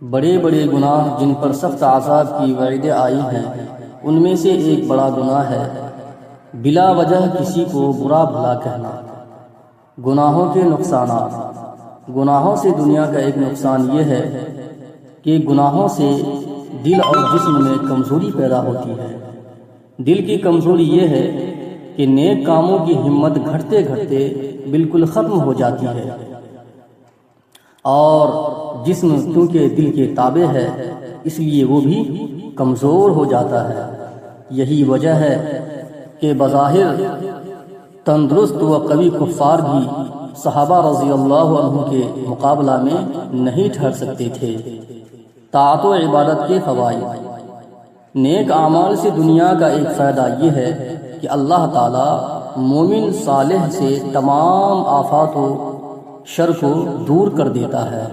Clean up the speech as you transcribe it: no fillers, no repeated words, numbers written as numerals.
बड़े बड़े गुनाह जिन पर सख्त आज़ाब की वईदें आई हैं, उनमें से एक बड़ा गुनाह है बिला वजह किसी को बुरा भला कहना। गुनाहों के नुकसानात। गुनाहों से दुनिया का एक नुकसान ये है कि गुनाहों से दिल और जिस्म में कमज़ोरी पैदा होती है। दिल की कमज़ोरी ये है कि नेक कामों की हिम्मत घटते घटते बिल्कुल ख़त्म हो जाती है, और जिस्म क्योंकि दिल के ताबे है इसलिए वो भी कमज़ोर हो जाता है। यही वजह है कि बज़ाहिर तंदुरुस्त व कवी कुफ़ार भी सहाबा रज़ी अल्लाह अन्हु के मुकाबला में नहीं ठहर सकते थे। ताअत व इबादत के फ़वाइद। नेक आमाल से दुनिया का एक फ़ायदा ये है कि अल्लाह ताला मोमिन सालेह से तमाम आफात व शर को दूर कर देता है।